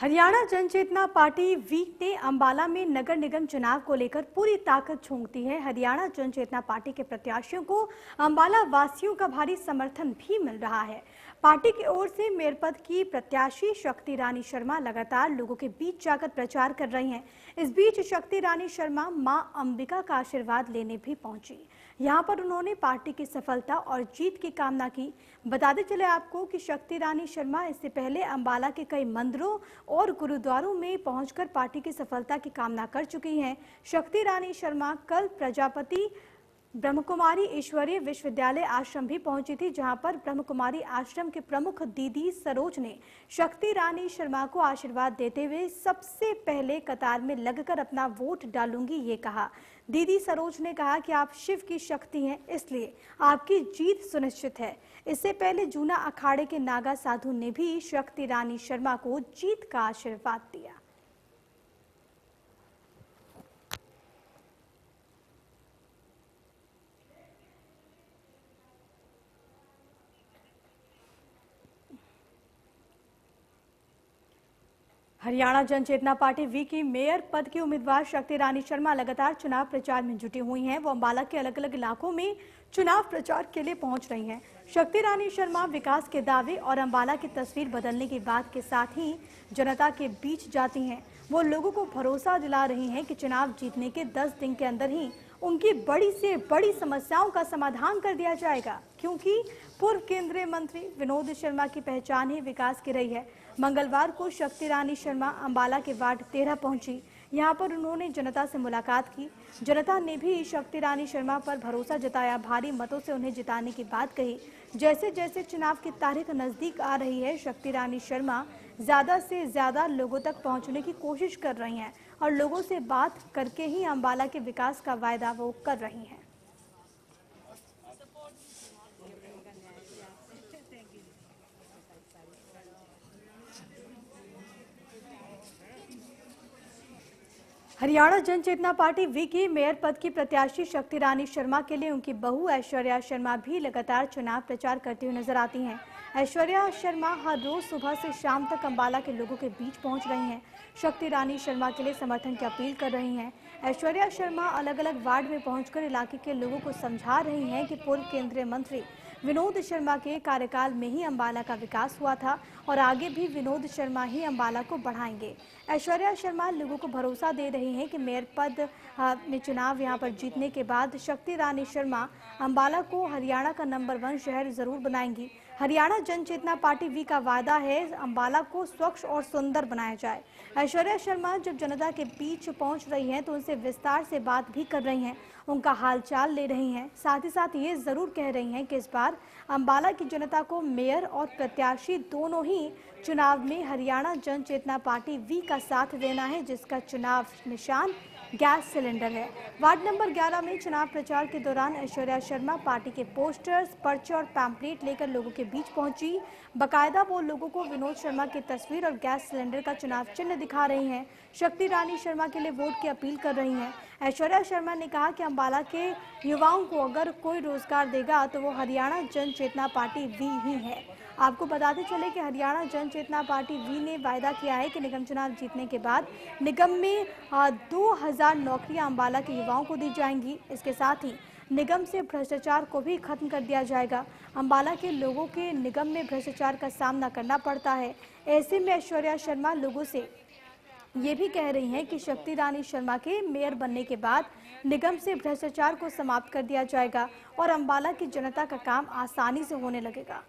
हरियाणा जनचेतना party week ने अंबाला में नगर निगम चुनाव को लेकर पूरी ताकत झोंक दी है। हरियाणा जनचेतना पार्टी के प्रत्याशियों को अंबाला वासियों का भारी समर्थन भी मिल रहा है। पार्टी की ओर से मेयर पद की प्रत्याशी शक्ति रानी शर्मा लगातार लोगों के बीच जाकर प्रचार कर रही हैं। इस बीच शक्ति रानी शर्मा मां अंबिका का आशीर्वाद लेने भी पहुंची। यहां पर उन्होंने पार्टी की सफलता और जीत की कामना की। बताते चले आपको कि शक्ति रानी शर्मा इससे पहले अंबाला के कई मंदिरों और गुरुद्वारों में पहुंचकर पार्टी की सफलता की कामना कर चुकी हैं। शक्ति रानी शर्मा कल प्रजापति ब्रह्मकुमारी ईश्वरीय विश्वविद्यालय आश्रम भी पहुंची थी, जहां पर ब्रह्मकुमारी आश्रम के प्रमुख दीदी सरोज ने शक्ति रानी शर्मा को आशीर्वाद देते हुए सबसे पहले कतार में लगकर अपना वोट डालूंगी ये कहा। दीदी सरोज ने कहा कि आप शिव की शक्ति हैं, इसलिए आपकी जीत सुनिश्चित है। इससे पहले जूना अखाड़े के नागा साधु ने भी शक्ति रानी शर्मा को जीत का आशीर्वाद दिया। हरियाणा जनचेतना पार्टी वी की मेयर पद की उम्मीदवार शक्ति रानी शर्मा लगातार चुनाव प्रचार में जुटी हुई हैं। वो अंबाला के अलग अलग इलाकों में चुनाव प्रचार के लिए पहुंच रही हैं। शक्ति रानी शर्मा विकास के दावे और अंबाला की तस्वीर बदलने की बात के साथ ही जनता के बीच जाती हैं। वो लोगों को भरोसा दिला रही हैं कि चुनाव जीतने के 10 दिन के अंदर ही उनकी बड़ी से बड़ी समस्याओं का समाधान कर दिया जाएगा, क्योंकि पूर्व केंद्रीय मंत्री विनोद शर्मा की पहचान ही विकास की रही है। मंगलवार को शक्ति रानी शर्मा अंबाला के वार्ड 13 पहुंची। यहां पर उन्होंने जनता से मुलाकात की। जनता ने भी शक्ति रानी शर्मा पर भरोसा जताया, भारी मतों से उन्हें जिताने की बात कही। जैसे जैसे चुनाव की तारीख नजदीक आ रही है, शक्ति रानी शर्मा ज्यादा से ज्यादा लोगों तक पहुंचने की कोशिश कर रही हैं और लोगों से बात करके ही अंबाला के विकास का वायदा वो कर रही हैं। हरियाणा जनचेतना पार्टी वी की मेयर पद की प्रत्याशी शक्ति रानी शर्मा के लिए उनकी बहू ऐश्वर्या शर्मा भी लगातार चुनाव प्रचार करती हुई नजर आती हैं। ऐश्वर्या शर्मा हर रोज सुबह से शाम तक अंबाला के लोगों के बीच पहुंच रही हैं। शक्ति रानी शर्मा के लिए समर्थन की अपील कर रही हैं। ऐश्वर्या शर्मा अलग अलग वार्ड में पहुंचकर इलाके के लोगों को समझा रही हैं कि पूर्व केंद्रीय मंत्री विनोद शर्मा के कार्यकाल में ही अंबाला का विकास हुआ था और आगे भी विनोद शर्मा ही अंबाला को बढ़ाएंगे। ऐश्वर्या शर्मा लोगों को भरोसा दे रही हैं कि मेयर पद में चुनाव यहां पर जीतने के बाद शक्ति रानी शर्मा अंबाला को हरियाणा का नंबर 1 शहर जरूर बनाएंगी। हरियाणा जनचेतना पार्टी वी का वादा है अंबाला को स्वच्छ और सुंदर बनाया जाए। ऐश्वर्या शर्मा जब जनता के बीच पहुंच रही हैं तो उनसे विस्तार से बात भी कर रही हैं, उनका हालचाल ले रही हैं। साथ ही साथ ये जरूर कह रही हैं कि इस बार अंबाला की जनता को मेयर और प्रत्याशी दोनों ही चुनाव में हरियाणा जनचेतना पार्टी वी का साथ देना है, जिसका चुनाव निशान गैस सिलेंडर है। वार्ड नंबर 11 में चुनाव प्रचार के दौरान ऐश्वर्या शर्मा पार्टी के पोस्टर्स, पर्चे और पैम्पलेट लेकर लोगों के बीच पहुंची। बकायदा वो लोगों को विनोद शर्मा की तस्वीर और गैस सिलेंडर का चुनाव चिन्ह दिखा रही हैं। शक्ति रानी शर्मा के लिए वोट की अपील कर रही हैं। ऐश्वर्या शर्मा ने कहा कि अंबाला के युवाओं को अगर कोई रोजगार देगा तो वो हरियाणा जनचेतना पार्टी वी ही है। आपको बताते चले कि हरियाणा जनचेतना पार्टी वी ने वायदा किया है कि निगम चुनाव जीतने के बाद निगम में 2000 नौकरियां अंबाला के युवाओं को दी जाएंगी। इसके साथ ही निगम से भ्रष्टाचार को भी खत्म कर दिया जाएगा। अंबाला के लोगों के निगम में भ्रष्टाचार का सामना करना पड़ता है। ऐसे में ऐश्वर्या शर्मा लोगों से ये भी कह रही हैं कि शक्ति रानी शर्मा के मेयर बनने के बाद निगम से भ्रष्टाचार को समाप्त कर दिया जाएगा और अंबाला की जनता का काम आसानी से होने लगेगा।